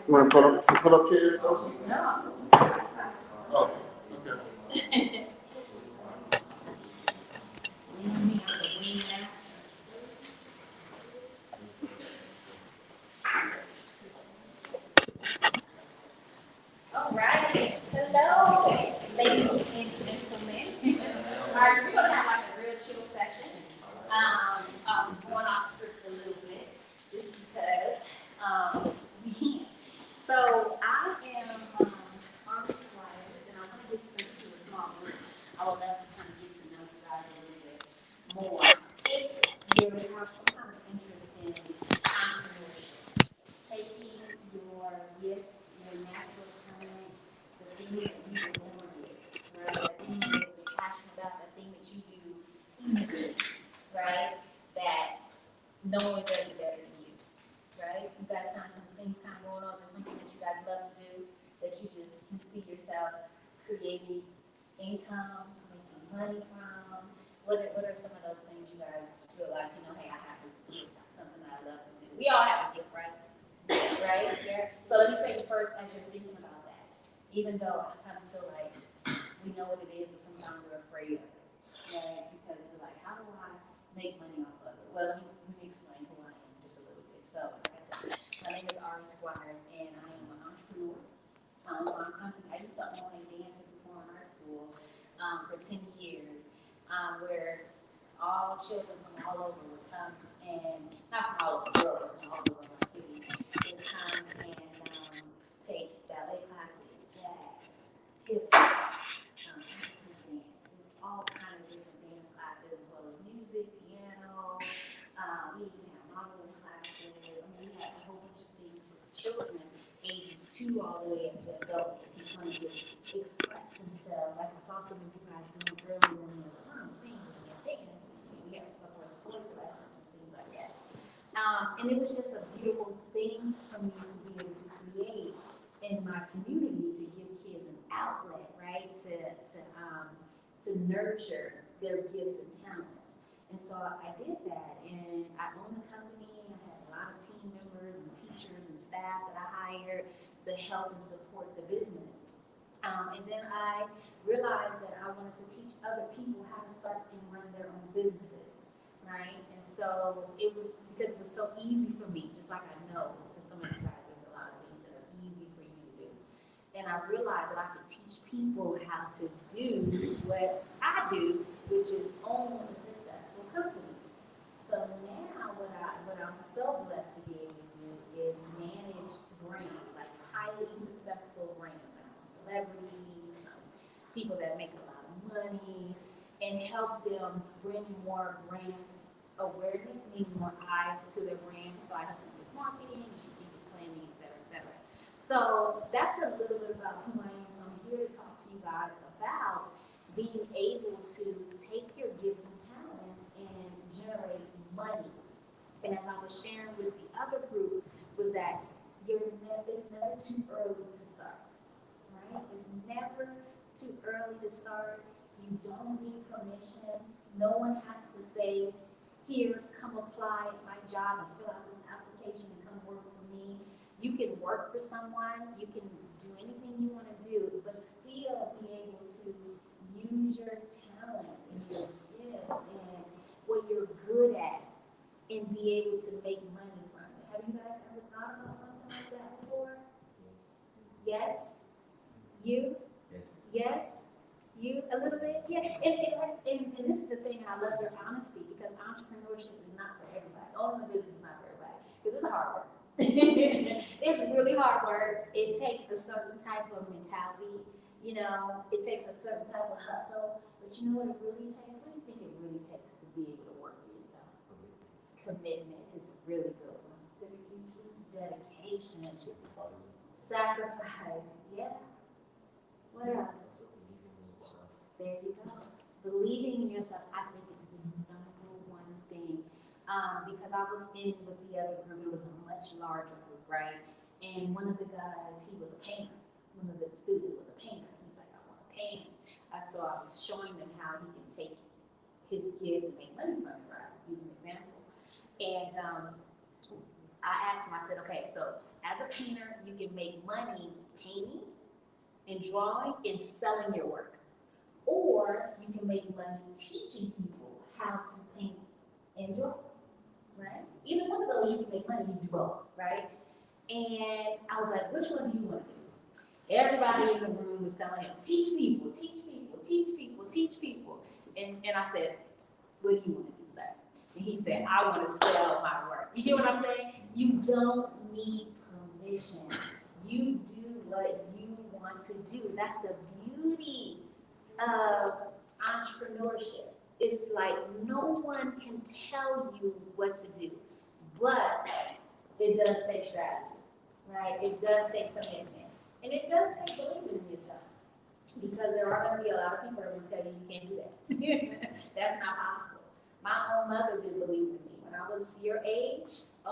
You want to pull up chairs? No. Oh, okay. All right. Hello, ladies and gentlemen. All right, so we're gonna have like a real chill session. Going off script a little bit, just because we can. So I am on the sliders, and I want to get to a small group. I would love to kind of get to know you guys a little bit more. If you have some kind of interest in entrepreneurship, taking your gift, your natural talent, the thing that you were born with, right? The thing that you're passionate about, the thing that you do easily, right? That no one does it better than you, right? You guys kind of some things kind of going on. There's something that you guys love to do that you just can see yourself creating income, making money from. What are some of those things you guys feel like, hey, I have this gift, something that I love to do? We all have a gift, right? Right? Yeah. So let's just say first as you're thinking about that, even though I kind of feel like we know what it is, but sometimes we're afraid of it, right? Because we're like, how do I make money off of it? Well, let me explain who I am just a little bit. So, like I said, my name is Ari Squires, and I am an entrepreneur. Our company, I used to own a dance and performing arts school for 10 years, where all children from all over would come, and not from all over the world, but from all over the city, would come and take ballet classes, jazz, hip hop, African dance, all kind of different dance classes, as well as music, piano. We even have modeling classes. I mean, we have a whole bunch of things for children, ages 2 all the way up to adults that can kind of just express themselves. Like I saw some of you guys doing earlier when you were singing and dance. We have a couple of voice lessons and things like that. And it was just a beautiful thing for me to be able to create in my community to give kids an outlet, right? To nurture their gifts and talents. And so I did that, and I own a company. I had a lot of team members and teachers and staff that I hired to help and support the business. And then I realized that I wanted to teach other people how to start and run their own businesses, right? And so it was because it was so easy for me, just like I know for some of you guys, there's a lot of things that are easy for you to do. And I realized that I could teach people how to do what I do, which is own a successful company. So now what I'm so blessed to be able to do is manage brands, like highly successful brands, like some celebrities, some people that make a lot of money, and help them bring more brand awareness, meaning more eyes to their brand. So I help them with marketing, strategic planning, et cetera, et cetera. So that's a little bit about who I am. So I'm here to talk to you guys about being able to take your gifts and talents and generate money. And as I was sharing with the other group, was that it's never too early to start, right? It's never too early to start. You don't need permission. No one has to say, here, come apply at my job and fill out this application and come work for me. You can work for someone, you can do anything you want to do, but still be able to use your talents and your gifts and what you're good at and be able to make money from it. Have you guys ever thought about something like that before? Yes? You? Yes? You? A little bit? Yeah. And this is the thing, I love your honesty, because entrepreneurship is not for everybody. Owning a business is not for everybody, because it's hard work. It's really hard work. It takes a certain type of mentality, it takes a certain type of hustle. But you know what it really takes? What do you think it really takes to be able to work for yourself? Commitment is a really good one. Dedication. Sacrifice. Yeah. What else? There you go. Believing in yourself, I think, is the number one thing. Because I was in with the other group, it was a much larger group, right? And one of the guys, he was a painter. One of the students was a painter. He's like, I want to paint. So I was showing them how he can take his gift and make money from it, right? Use an example. And I asked him, I said, okay, so as a painter, you can make money painting and drawing and selling your work. Or you can make money teaching people how to paint and draw, right? Either one of those you can make money, you do both, right? And I was like, which one do you want to do? Everybody in the room was telling him, teach people, teach people, teach people, teach people. And I said, what do you want to do, sir? And he said, I want to sell my work. You get what I'm saying? You don't need permission. You do what you want to do. That's the beauty of entrepreneurship. It's like no one can tell you what to do, but it does take strategy, right? It does take commitment, and it does take believing in yourself, because there are going to be a lot of people that will tell you you can't do that. That's not possible. My own mother didn't believe in me when I was your age. I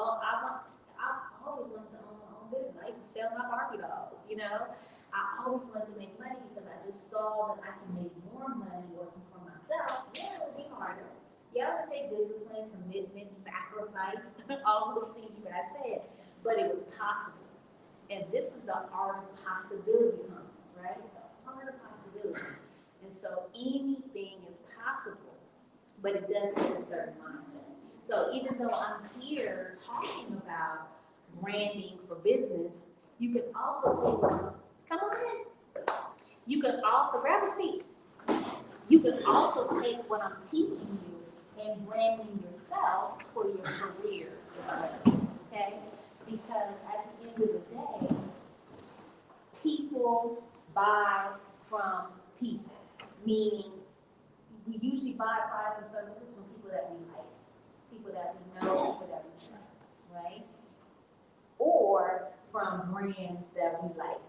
always wanted to own my own business. I used to sell my Barbie dolls, you know. I always wanted to make money because I just saw that I can make more money working for myself. Yeah, it would be harder. Yeah, it would take discipline, commitment, sacrifice, all those things you guys said, but it was possible. And this is the art of possibility comes, right? The art of possibility. And so anything is possible, but it does take a certain mindset. So even though I'm here talking about branding for business, you can also take, come on in. You can also, grab a seat. You can also take what I'm teaching you and branding yourself for your career as well, okay? Because at the end of the day, people buy from people, meaning we usually buy products and services from people that we like, people that we know, people that we trust, right? Or from brands that we like,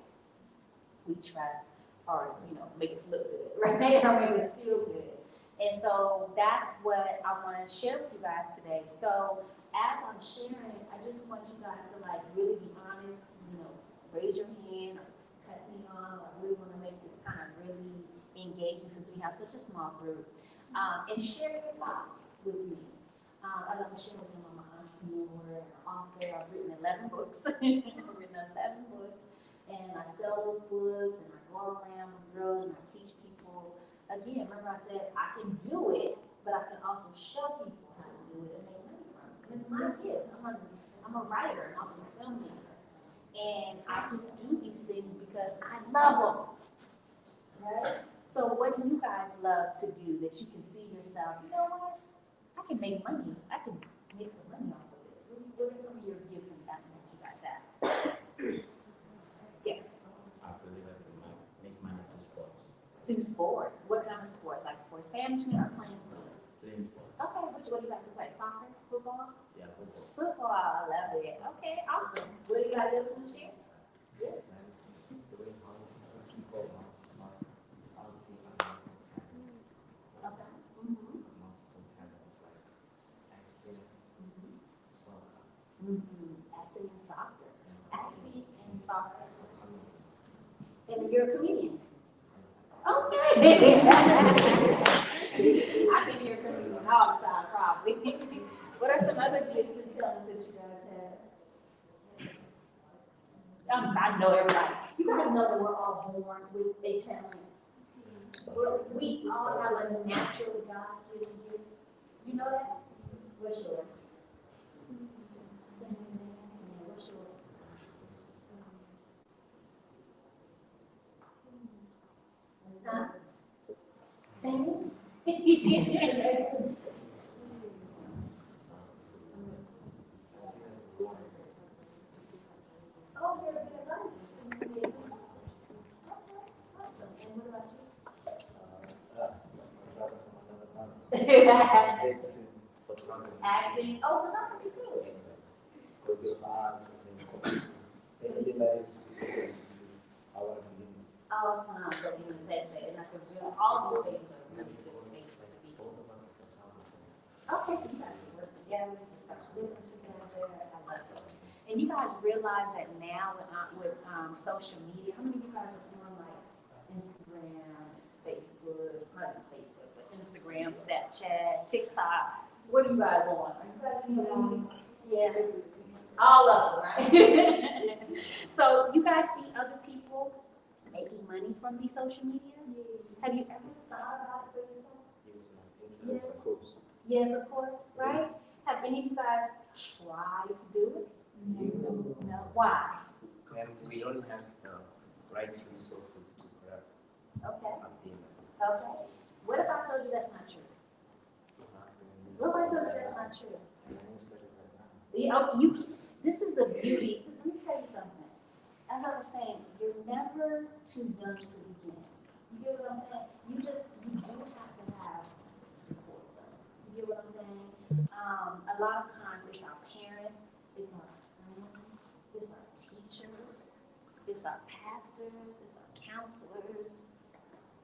we trust, or make us look good, right? Or make us feel good. And so that's what I want to share with you guys today. So as I'm sharing, I just want you guys to really be honest, raise your hand or cut me off. I really want to make this kind of really engaging since we have such a small group. And share your thoughts with me. As I'm sharing with them, I'm an entrepreneur, an author. I've written 11 books. And I sell those books, and I go around with girls, and I teach people. Again, remember I said I can do it, but I can also show people how to do it and make money from it. And it's my gift. I'm a writer and also a filmmaker. And I just do these things because I love them, right? So what do you guys love to do that you can see yourself, you know what? I can make money. I can make some money off of it. What are some of your gifts and talents that you guys have? Yes. I believe I can make money through sports. Through sports? What kind of sports? Like sports management or playing sports? Playing sports. Okay, what do you like to play? Soccer? Football? Yeah, football. Football, I love it. Okay, awesome. What do you got else to share? Yes. The way how people multi-talented. Okay. Multiple talents like acting, soccer. Acting and soccer. Acting and soccer. And you're a comedian. Okay. I can hear a comedian all the time, probably. What are some other gifts and talents that you guys have? I know everybody. You guys know that we're all born with a talent. We all have a natural God-given gift. You know that? What's yours? Singing and dancing. What's yours? Huh? Singing? Oh, you're a good advisor. So you can be a consultant. Okay, awesome. And what about you? My brother from another mother. Acting, photography. Acting. Oh, photography too. Choreography arts and then competitions. Anything that is related to our community. Awesome. So being in the tech space, that's a really, all those spaces are really good spaces to be. Both of us are photographers. Okay, so you guys can work together, you can start business together. I love it. And you guys realize that now with social media, how many of you guys are doing like Instagram, Facebook, not Facebook, but Instagram, Snapchat, TikTok? What are you guys on? Are you guys on? Yeah, all of them, right? guys see other people making money from these social media? Have you ever thought about it for yourself? Yes, influence, of course. Yes, of course, right? Have any of you guys tried to do it? No. Why? And we don't have the right resources to correct Okay. our payment. Okay. What if I told you that's not true? What if I told you that's not true? This is the beauty. Let me tell you something. As I was saying, you're never too young to begin. You get what I'm saying? You do have to have support though. You get what I'm saying? A lot of times it's our parents, it's our friends, it's our teachers, it's our pastors, it's our counselors,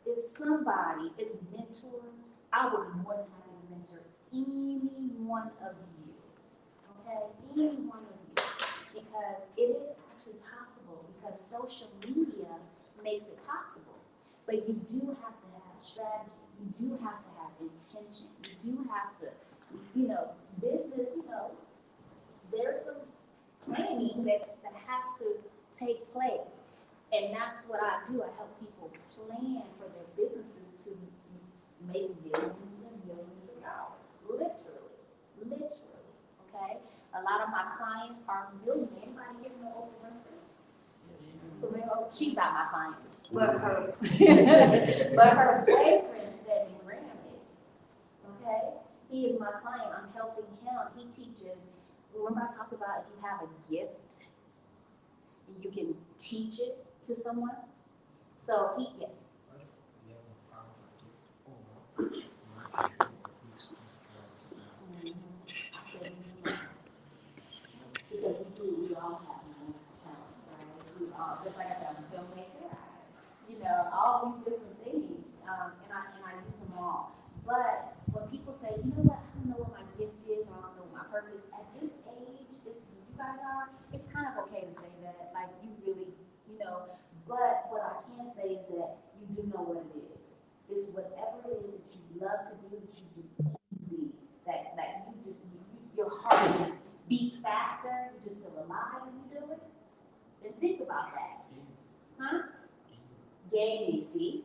it's somebody, it's mentors. I would be more than happy to mentor any one of you. Okay? Any one of you. Because it is actually possible, because social media makes it possible. But you do have to have strategy. You do have to have intention. You do have to, business, there's some planning that has to take place. And that's what I do. I help people plan for their businesses to make millions and millions of dollars. Literally, okay? A lot of my clients are millionaires. Anybody here know Oprah Winfrey? She's not my client, but her boyfriend said Graham is. Okay, he is my client. I'm helping him. He teaches. Remember I talked about if you have a gift, you can teach it to someone. So yes. What if we haven't found a gift or Because we all have multiple talents, right? We all, just like I said, I'm a filmmaker, all these different things, and I use them all. But when people say, you know what, I don't know what my gift is, or I don't know what my purpose, at this age, you guys are, it's kind of okay to say that, like you really, but what I can say is that you do know what it is. It's whatever it is that you love to do, that you do easy, that your heart just beats faster, you just feel alive when you do it. Then think about that. Huh? Gaming, see,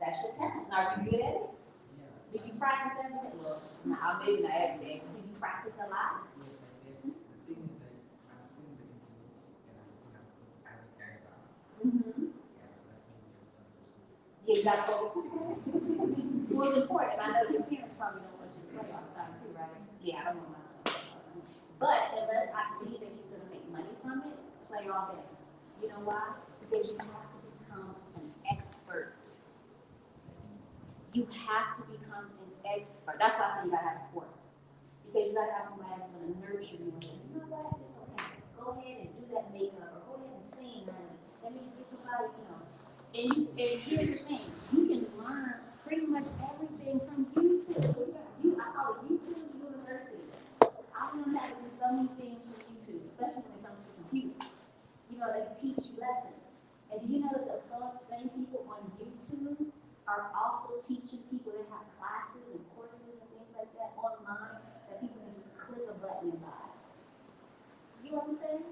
that's your talent. Are you good at it? Do you practice every day? Well, maybe not every day. Do you practice a lot? yes, the thing is that I've seen the internet and I've seen how other guys are. Mm-hmm. Yeah, so that made me focus on school. Yeah, you got to focus on school. School is important. I know your parents probably don't want you to play all the time too, right? Yeah, I don't want my son to play all the time. But unless I see that he's going to make money from it, play all day. You know why? Because you have to become an expert. You have to become an expert. That's why I say you got to have support. Because you got to have somebody that's going to nurture you and say, you know what, it's okay. Go ahead and do that makeup, or go ahead and sing, honey. Let me get somebody, And here's the thing, you can learn pretty much everything from YouTube. I call it YouTube University. I learned how to do so many things from YouTube, especially when it comes to computers. They teach you lessons. And do you know that the same people on YouTube are also teaching people? They have classes and courses and things like that online that people can just click a button and buy. You know what I'm saying?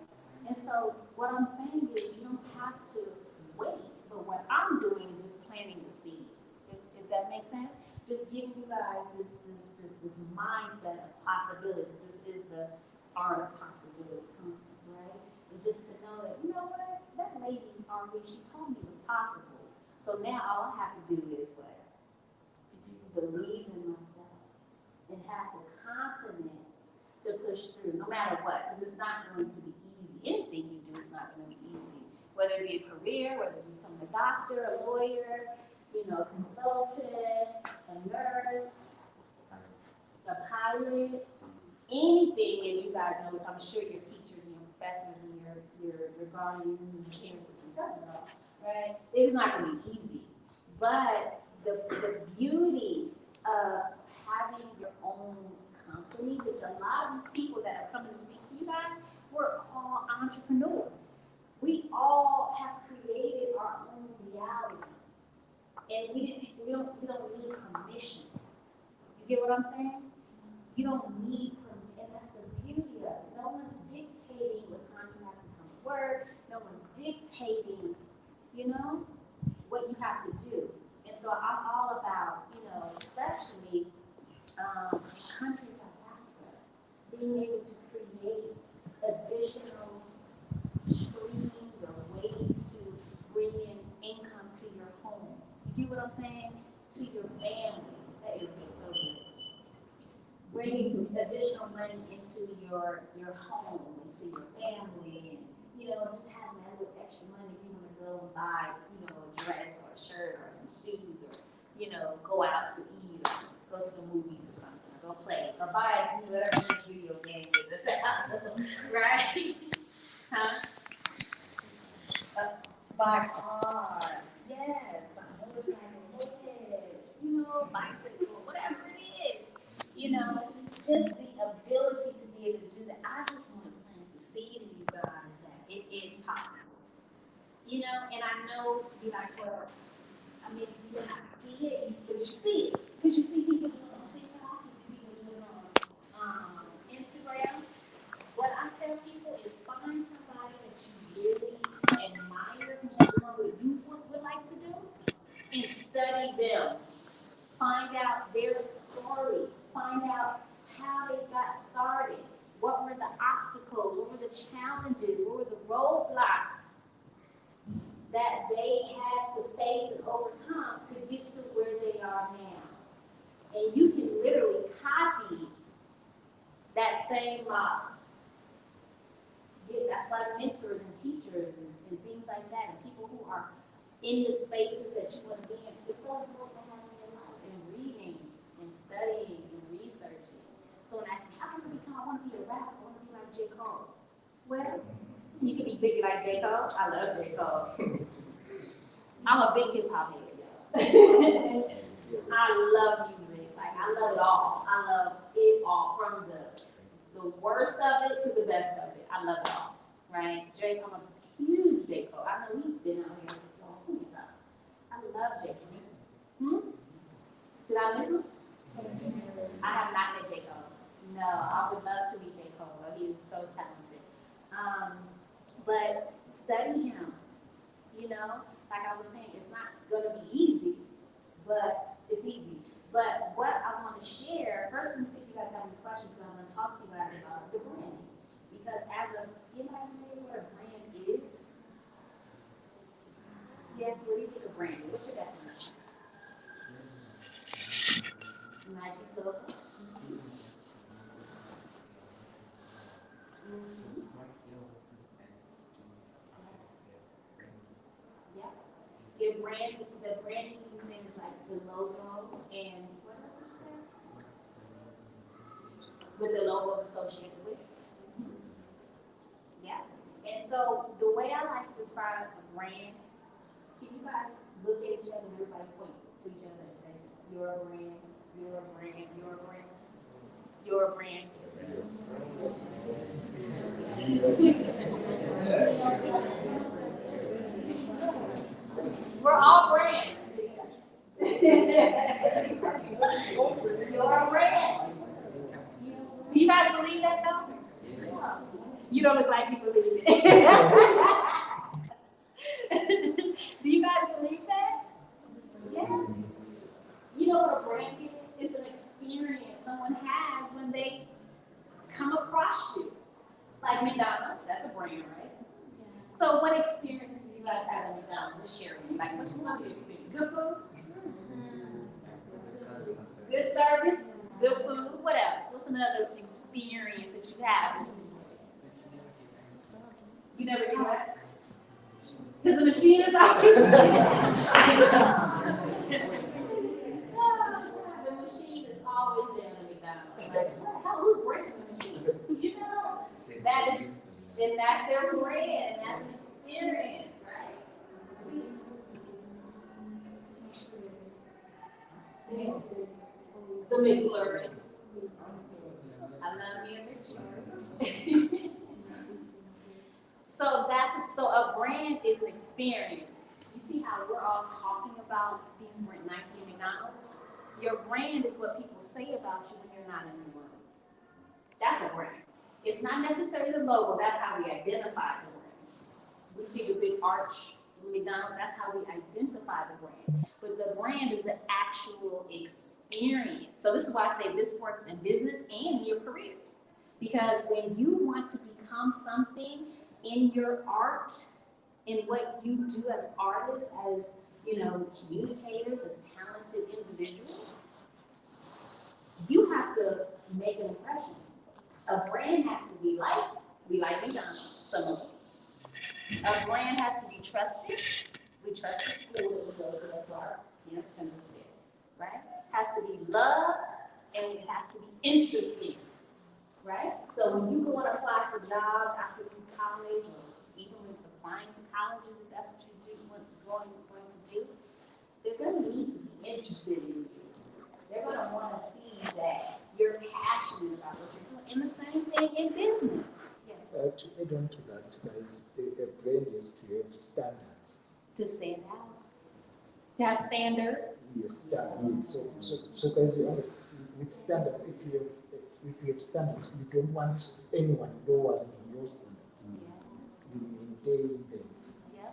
And so what I'm saying is you don't have to wait. But what I'm doing is just planting the seed. If that makes sense? Just giving you guys this mindset of possibility. This is the art of possibility conference, right? And just to know that, you know what? That lady already, she told me it was possible. So now all I have to do is what? Believe in myself. And have the confidence to push through, no matter what. Because it's not going to be easy. Anything you do is not going to be easy. Whether it be a career, whether you become a doctor, a lawyer, consultant, a nurse, a pilot, anything as you guys know, which I'm sure your teachers and your professors and your guardians and your parents can tell you about, right? It's not going to be easy. But the beauty of having your own company, which a lot of these people that are coming to speak to you guys, we're all entrepreneurs. We all have created our own reality. And we don't need permission. You get what I'm saying? You don't need permission, and that's the beauty of it. No one's dictating what time you have to come to work. you know, what you have to do. And so I'm all about, you know, especially countries like Africa, being able to create additional streams or ways to bring in income to your home. You get what I'm saying? To your family. That is so good. Bringing additional money into your home, into your family, and you know, just having that little extra money if you want to go and buy, you know, a dress or a shirt or some shoes, or you know, go out to eat or go to the movies or something, or go play or buy whatever video game is, right? Huh? Buy a car, yes, buy a motorcycle, you know, bicycle, whatever it is. You know, just the ability to be able to do that. I just want to plant the seed in you guys that it is possible. You know, and I know you're like, well, I mean, you may not see it, but you see it. Because you see people doing it on TikTok, you see people doing it on Instagram. What I tell people is find somebody that you really admire, who's doing what you would like to do, and study them. Find out their story. Find out how they got started. What were the obstacles? What were the challenges? What were the roadblocks that they had to face and overcome to get to where they are now? And you can literally copy that same model. That's why mentors and teachers and things like that, and people who are in the spaces that you want to be in, it's so important to have in your life, and reading and studying and researching. Someone asked me, how can I want to be a rapper? I want to be like J. Cole. Well, you can be big like J. Cole. I love J. Cole. I'm a big hip hop head. I love music. Like, I love it all. I love it all, from the worst of it to the best of it. I love it all, right? I'm a huge J. Cole. I know he's been out here for a long time. I love J. Cole. Did I miss him? I have not met J. Cole. No, I would love to meet J. Cole. He is so talented. But study him. You know, like I was saying, it's not going to be easy, but it's easy. But what I want to share, first, let me see if you guys have any questions. I want to talk to you guys about the brand. Because anybody know what a brand is? Yeah, what do you think of brand? What's your definition? Nike's logo. Yeah. The branding you saying is like the logo and what else is there? With the logos associated with. Yeah. And so the way I like to describe a brand, can you guys look at each other and everybody point to each other and say, you're a brand, you're a brand, you're a brand, you're a brand. We're all brands. You're a brand. Do you guys believe that though? Yes. You don't look like you believe it. Do you guys believe that? Yeah. You know what a brand is? It's an experience someone has when they come across you. Like McDonald's, that's a brand, right? So what experiences do you guys have at McDonald's? Just share with me. Like, what's one of your experiences? Good food? Good service? Good food? What else? What's another experience that you have? You never do that? Because the machine is always the machine is always there in McDonald's. Like, who's breaking the machine? You know? And that's their brand, and that's an experience, right? See? It's the McFlurry. I love me a McFlurry. So a brand is an experience. You see how we're all talking about these brand, Nike and McDonald's? Your brand is what people say about you when you're not in the room. That's a brand. It's not necessarily the logo. That's how we identify the brand. We see the big arch McDonald's, that's how we identify the brand. But the brand is the actual experience. So this is why I say this works in business and in your careers. Because when you want to become something in your art, in what you do as artists, as communicators, as talented individuals, you have to make an impression. A brand has to be liked. We like McDonald's, some of us. A brand has to be trusted. We trust the school that we go to, that's why send us there, right? Has to be loved, and it has to be interesting, right? So when you go and apply for jobs after college, or even when applying to colleges, if that's what you do, going to do, they're going to need to be interested in you. They're going to want to see that you're passionate about what you're doing. And the same thing in business. Yes. To add on to that, guys, a brand is to have standards. To stand out. To have standard. Yes, standards. So guys, with standards, if you have standards, you don't want anyone lower than your standards. Yeah. You maintain them. Yeah.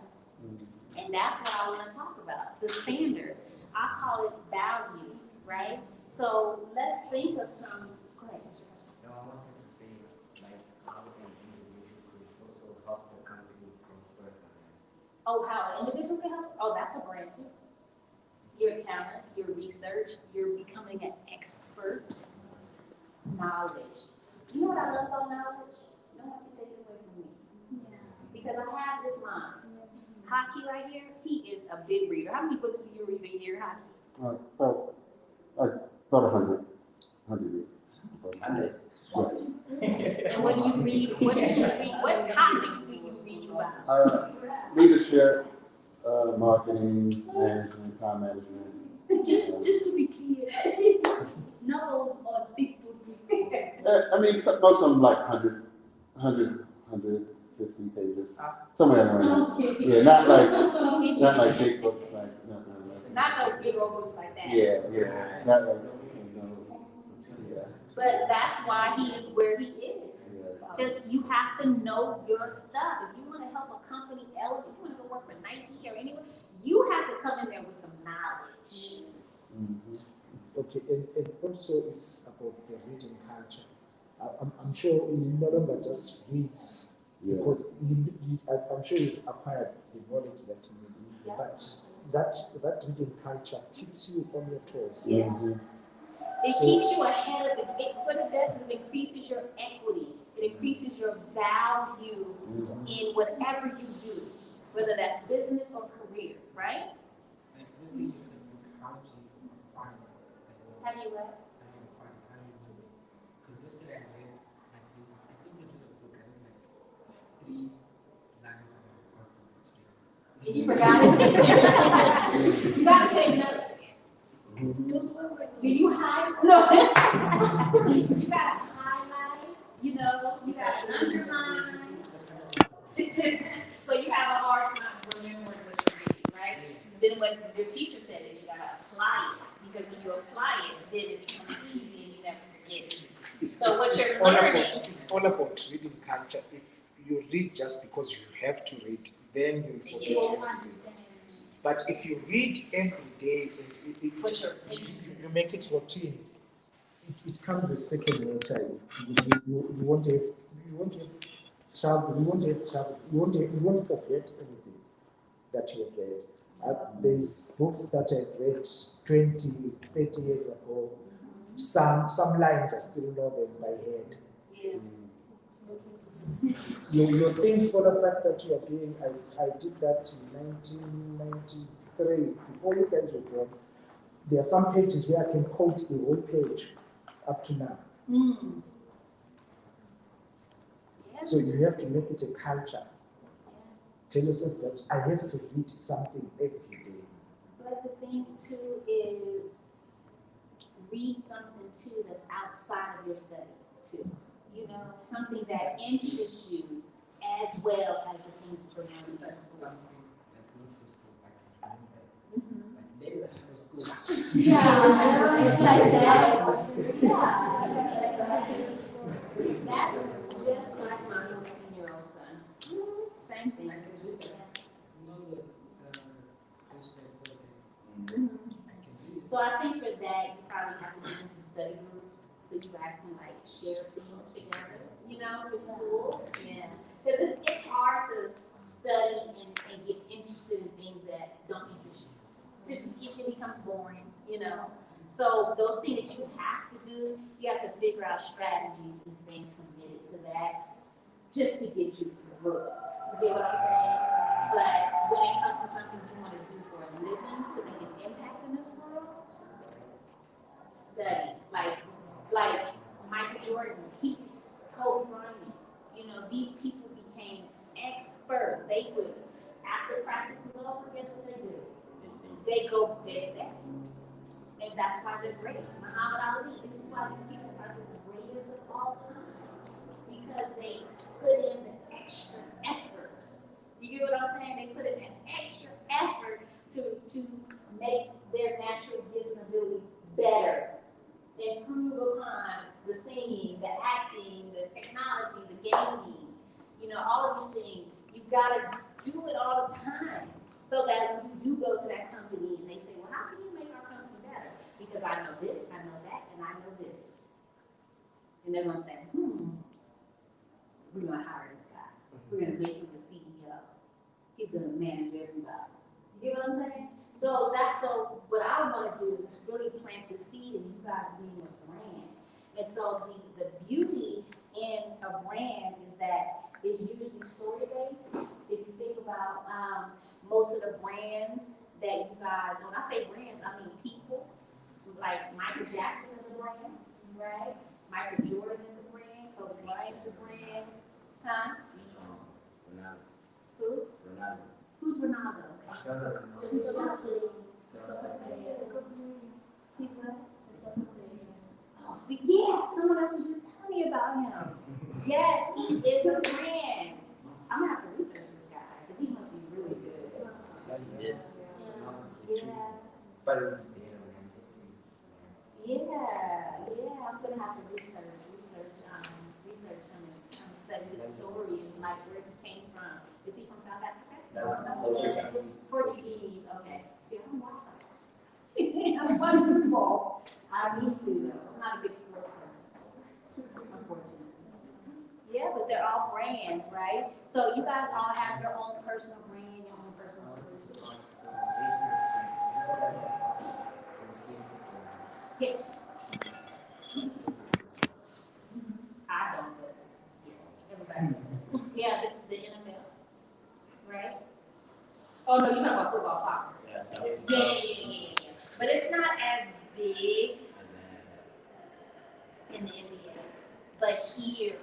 And that's what I want to talk about, the standard. I call it value, right? So let's think of some. Go ahead. No, I wanted to say, like, how an individual could also help the company grow further. Oh, how an individual can help? Oh, that's a brand too. Your talents, your research, you're becoming an expert. Knowledge. You know what I love about knowledge? No one can take it away from me. Yeah. Because I have this mind. Hockey right here, he is a big reader. How many books do you read a year, Hockey? About 100. 100. Yes. And when you read, what do you read? What topics do you read about? Leadership, marketing, management, time management. Just to be clear, novels or thick books. I mean, most of them like 150 pages, somewhere around. Okay. Yeah, not like big books, like nothing like that. Not those big old books like that. Yeah, not like yeah. But that's why he is where he is. Yeah. Because you have to know your stuff. If you want to help a company elevate, if you want to go work for Nike or anyone, you have to come in there with some knowledge. Mm-hmm. Okay, and also it's about the reading culture. I'm sure he no longer just reads because I'm sure he's acquired the knowledge that he needs. Yeah. But that reading culture keeps you on your toes. Yeah. Mm-hmm. It keeps you ahead of what it does is it increases your equity. It increases your value in whatever you do, whether that's business or career, right? Like, let's say you read a book, how do you find it? Have you what? How do you do it? Because yesterday I read, like, this, I think they did a book, I read like 3 lines and I forgot them today. You forgot it? You gotta take notes. Do you highlight? No. You gotta highlight, you gotta underline. So you have a hard time remembering what you're reading, right? Then what your teacher said is you gotta apply it. Because when you apply it, then it becomes easy and you never forget it. So what you're learning. It's all about reading culture. If you read just because you have to read, then you forget You won't everything. understand. But if you read every day and you make it routine, it comes with second nature. You won't have trouble. You won't forget anything that you have read. There's books that I've read 20, 30 years ago. Some lines I still know them by head. Yeah. Your things for the fact that you are doing, I did that in 1993, before you guys were born. There are some pages where I can quote the whole page up to now. Mm. Yeah. So you have to make it a culture. Tell yourself that I have to read something every day. But the thing too is read something too that's outside of your studies too. Something that interests you as well as the thing that you're learning in school. Something that's good for school, like they left for school. Yeah, it's like that. Yeah. That's just like my 15-year-old son. Same thing. I can do that. So I think for that, you probably have to get into study groups, so you guys can like share things together, you know, for school, yeah. Because it's hard to study and get interested in things that don't interest you. It becomes boring, you know. So those things that you have to do, you have to figure out strategies and stay committed to that just to get you through. You get what I'm saying? But when it comes to something you want to do for a living to make an impact in this world, studies like Michael Jordan, Kobe Bryant, you know, these people became experts. They would, after practice was over, guess what they do? They go, they stay. And that's why they're great. Muhammad Ali, this is why these people are the greatest of all time. Because they put in the extra effort. You get what I'm saying? They put in an extra effort to make their natural gifts and abilities better. Improve upon the singing, the acting, the technology, the gaming, you know, all of these things. You've got to do it all the time. So that when you do go to that company and they say, well, how can you make our company better? Because I know this, I know that, and I know this. And they're going to say, we're going to hire this guy. We're going to make him the CEO. He's going to manage everybody. You get what I'm saying? So what I want to do is just really plant the seed in you guys being a brand. And so the beauty in a brand is that it's usually story-based. If you think about most of the brands that you guys, when I say brands, I mean people. Like Michael Jackson is a brand, right? Michael Jordan is a brand. Kobe Bryant is a brand. Huh? Who? Who's Ronaldo? He's what? Oh, see, yeah, someone else was just telling me about him. Yes, he is a brand. I'm gonna have to research this guy because he must be really good. Yes. Yeah. But Yeah. I'm gonna have to research him and study his story and like where he came from. Is he from South Africa? no. Portuguese. Okay. See, I don't watch that. I'm watching football. I need to though. I'm not a big sport person, unfortunately. Yeah, but they're all brands, right? So you guys all have your own personal brand, your own personal stories. Yes. I don't, but yeah, everybody does. Yeah, the NFL, right? Oh no, you're talking about football, soccer. Yeah. But it's not as big in the NBA. But here,